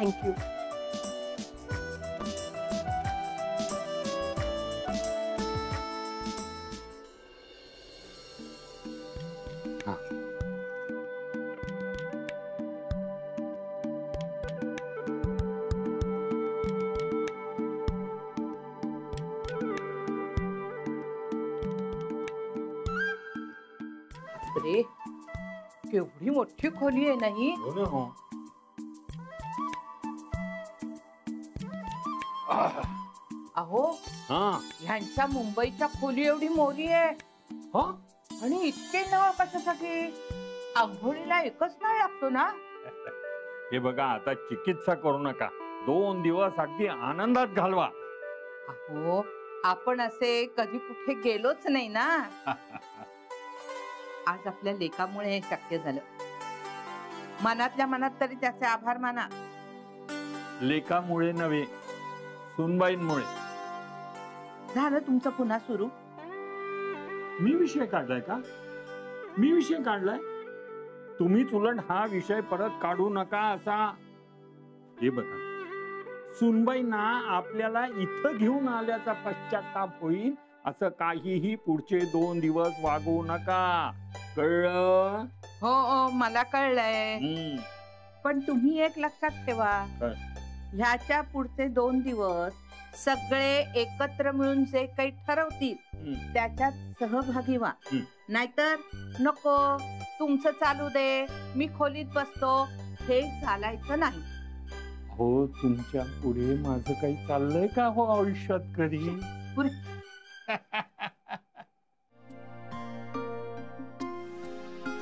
Thank you. रे केवढी मोठी खोली आहे नाही. हो ना. हो. अहो ह्यांच्या मुंबईच्या खोली एवढी मोरी आहे. आणि इतके नळ कशासाठी? आंघोळीला एकच नळ लागतो ना. हे बघा आता चिकित्सा करू नका. 2 दिवस अगदी आनंदात घालवा. अहो आपण असे कधी कुठे गेलोच नाही ना. आज आपल्या लेकामुळे हे शक्य झालं. मनातल्या मनात तरी त्याचे आभार माना. लेकामुळे नव्हे, सुनबाईंमुळे. झालं तुमचं पुन्हा सुरू. मी विषय काढलाय का? मी विषय काढलाय? तुम्हीच उलट हा विषय परत काढू नका असा. हे बघा सुनबाईंना आपल्याला इथं घेऊन आल्याचा पश्चाताप होईल असं काहीही पुढचे 2 दिवस वागवू नका. कळलं? हो मला कळलंय. पण तुम्ही एक लक्षात ठेवा, ह्याच्या पुढचे 2 दिवस सगळे एकत्र मिळून जे काही ठरवतील त्याच्यात सहभागी व्हा. नाहीतर नको तुमचं चालू दे, मी खोलीत बसतो, हे चालायचं नाही. हो तुमच्या पुढे माझं काही चाललंय का हो आयुष्यात कधी?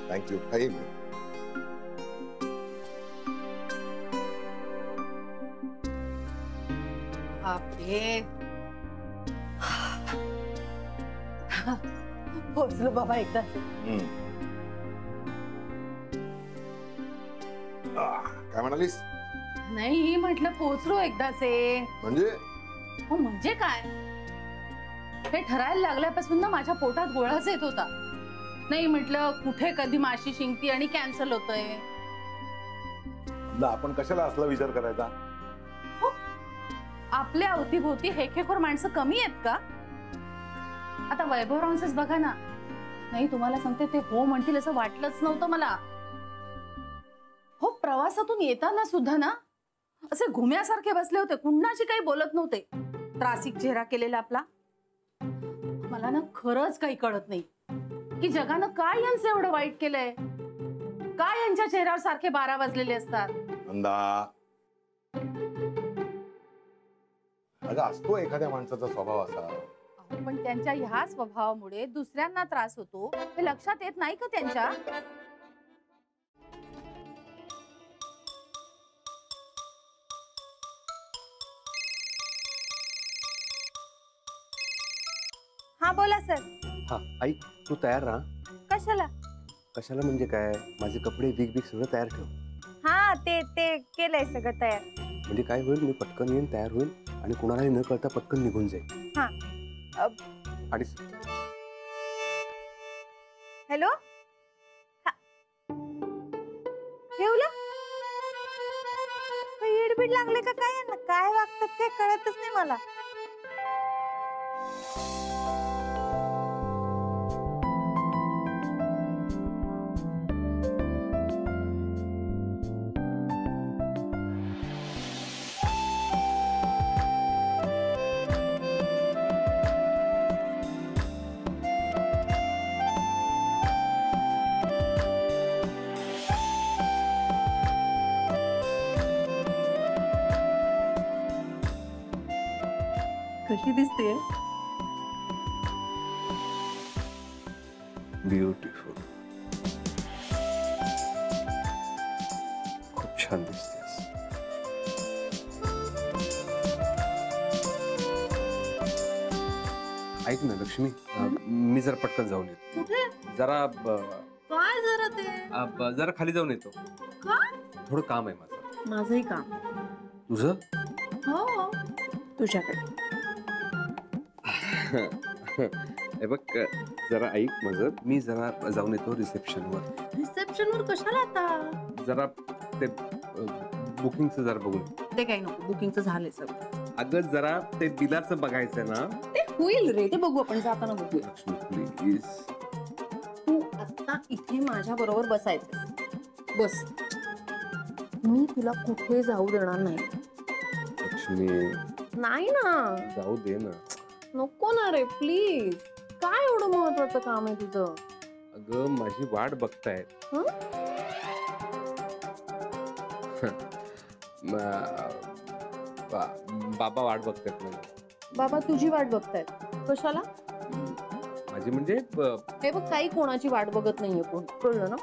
थँक्यू. काही पोचलो बाबा एकदाच. काय म्हणालीस? नाही म्हटलं पोचलो एकदाच. म्हणजे? हो म्हणजे काय, हे ठरायला लागल्यापासून ना माझ्या पोटात गोळाच येत होता. नाही म्हटलं कुठे कधी माशी शिंकती आणि कॅन्सल होतंय. आपण कशाला असला विचार करायचा? आपल्या अवतीभोवती हेखेखोर माणसं कमी आहेत का? आता वैभवरावांचंच बघा ना. नाही तुम्हाला सांगते ते हो म्हणतील असं वाटलंच नव्हतं मला. हो प्रवासातून येताना सुद्धा ना असे घुम्यासारखे बसले होते, कुणाशी काही बोलत नव्हते. त्रासिक चेहरा केलेला आपला. मला ना खरंच काही कळत नाही की जगानं काय यांचं एवढं वाईट केलंय. काय यांच्या चेहऱ्यावर सारखे 12 वाजलेले असतात. अगं असतो एखाद्या माणसाचा स्वभाव असा. पण त्यांच्या ह्या स्वभावामुळे दुसऱ्यांना त्रास होतो हे लक्षात येत नाही का त्यांच्या? हा बोला सर. हा ऐक, तू तयार राहा. कशाला? कशाला म्हणजे काय, माझे कपडे विग सगळं तयार ठेव. हा ते केलंय सगळं तयार. म्हणजे काय होईल, मी पटकन येईन, तयार होईल आणि कुणालाही न कळता पटकन निघून जाईल. हा आणि हॅलो ठेवलं काही येडबीड लागले का काय यांना? काय वागतात काय कळतच नाही मला. कशी दिसते? ब्युटिफुल. खूप छान दिसतेस. ऐक ना लक्ष्मी, मी जरा पटकन जाऊन येतो. कुठे? जरा काय जरा ते जरा खाली जाऊन येतो. का? थोडं काम आहे माझं. माझंही काम. तुझं? हो तुझ्याकडे. हे बघ जरा ऐक माझं, मी जरा जाऊन येतो रिसेप्शनवर. रिसेप्शनवर कशाला आता? जरा ते बुकिंगचं जरा बघून. ते काही नको, बुकिंगचं झालंय सगळं. अगं जरा ते बिलाचं बघायचंय ना. ते होईल रे, ते बघू आपण जाताना बघूया. लक्ष्मी प्लीज. तू आता इथे माझ्या बरोबर बसायचं. बस, मी तुला कुठे जाऊ देणार नाही. लक्ष्मी नाही ना, जाऊ दे ना. नको ना रे प्लीज. काय एवढं महत्वाचं काम आहे तुझं? अगं माझी वाट बघतायत. बाबा वाट बघतायत मला. बाबा तुझी वाट बघतायत? कशाला? माझी म्हणजे हे बघ, काही कोणाची वाट बघत नाहीये कोण, कळलं ना?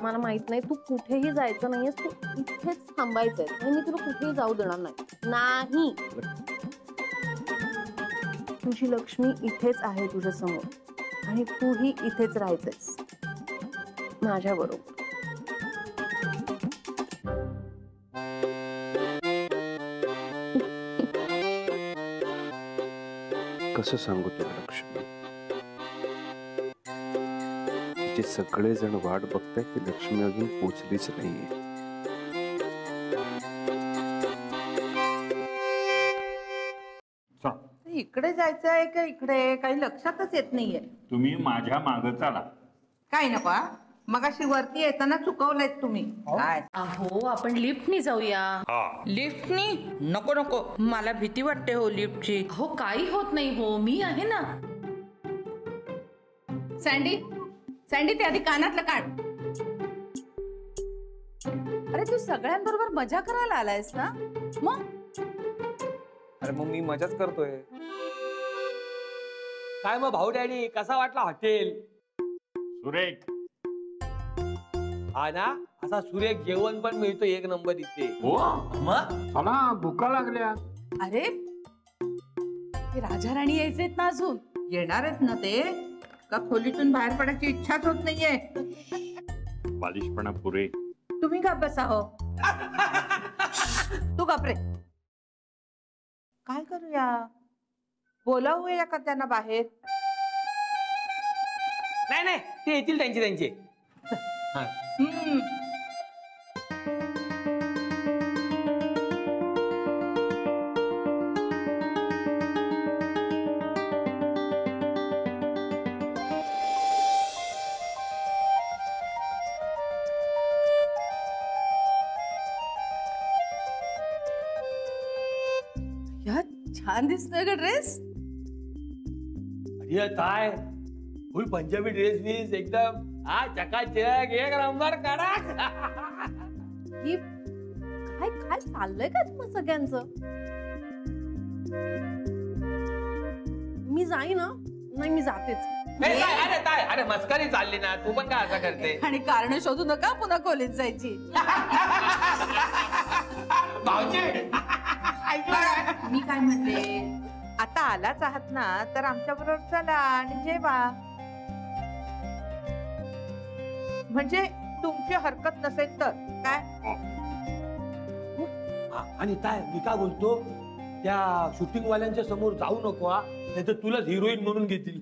मला माहित नाही, तू कुठेही जायचं नाहीयेस, तू इथेच थांबायचंय आणि मी तुला कुठेही जाऊ देणार नाही. तुझी लक्ष्मी इथेच आहे तुझ्या समोर आणि तूही इथेच राहायचंयस माझ्या बरोबर. कसं सांगू तुला लक्ष्मी, तिचे सगळे जण वाट बघतायत, ती लक्ष्मी अजून पोचलीच नाहीये. इकडे जायचंय का इकडे, काही लक्षातच येत नाहीये. तुम्ही माझ्या मागे चला. काय नको, मगाशी वरती येताना चुकवलंय तुम्ही. काय अहो, आपण लिफ्टनी जाऊया. लिफ्टनी? नको नको, मला भीती वाटते हो लिफ्टची. हो काही होत नाही हो, मी आहे ना. सँडी, सँडी ते आधी कानातलं काढ. अरे तू सगळ्यांबरोबर मजा करायला आलायस ना मग? अरे मग मी मजाच करतोय. काय मग भाऊ डॅडी, कसा वाटला हॉटेल? सुरेख. हा ना, असा सुरेख जेवण पण मिळतो एक नंबर इथे. हो मग चला, भुका लागल्या. अरे ते राजा राणी यायचेत ना अजून. येणार आहेत ना ते, का खोलीतून बाहेर पडायची इच्छाच होत नाहीये? बालिशपणा पुरे. तुम्ही का बसा हो? तू घाबरे. काय करूया, बोलावूया का त्यांना बाहेर? नाही नाही, ते येतील त्यांचे. या छान दिसतोय का ड्रेस? अरे काय फुल पंजाबी ड्रेस बीस एकदम चकाचक, एक नंबर कडक. ही काय काय चाललंय का तुम्हा सगळ्यांचं? मी जाई ना? नाही, मी जातेच. अरे मस्करी चालली ना, तू पण काय असं करते? आणि कारण शोधू नका पुन्हा खोलीत जायची. भाऊजी मी काय म्हणते, आता आलाच आहात ना, तर आमच्या बरोबर चला आणि जेवा. म्हणजे तुमची हरकत नसेल तर काय? आणि काय मी काय बोलतो, त्या शूटिंग वाल्यांच्या समोर जाऊ नको, नाही तर तुलाच हिरोईन म्हणून घेतील.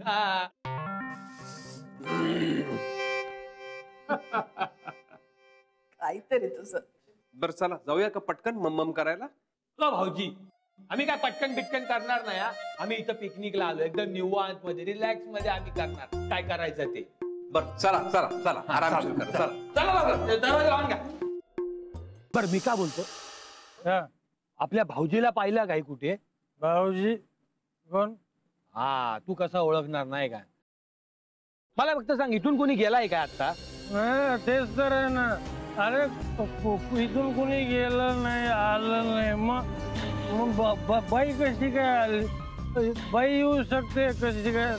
काहीतरी तुझं. बरं चला जाऊया का पटकन मम्मम करायला? भाऊजी आम्ही काय पटकन बिटकन करणार नाही. आम्ही इथं पिकनिकला आलो, एकदम निवांत मध्ये रिलॅक्स मध्ये आम्ही करणार काय करायचं ते. बरं चला चला चला, आरामशीर करा. चला चला दरवाजा लावून घ्या. बर मी काय बोलतो, आपल्या भाऊजीला पाहिलं काय कुठे? भाऊजी कोण? हा, तू कसा ओळखणार नाही काय? मला फक्त सांग, इथून कोणी गेलाय काय आता? तेच तर आहे ना. अरे इथून कोणी गेलं नाही, आलं नाही. मग बाई कशी काय आली? बाई येऊ शकते कशी काय?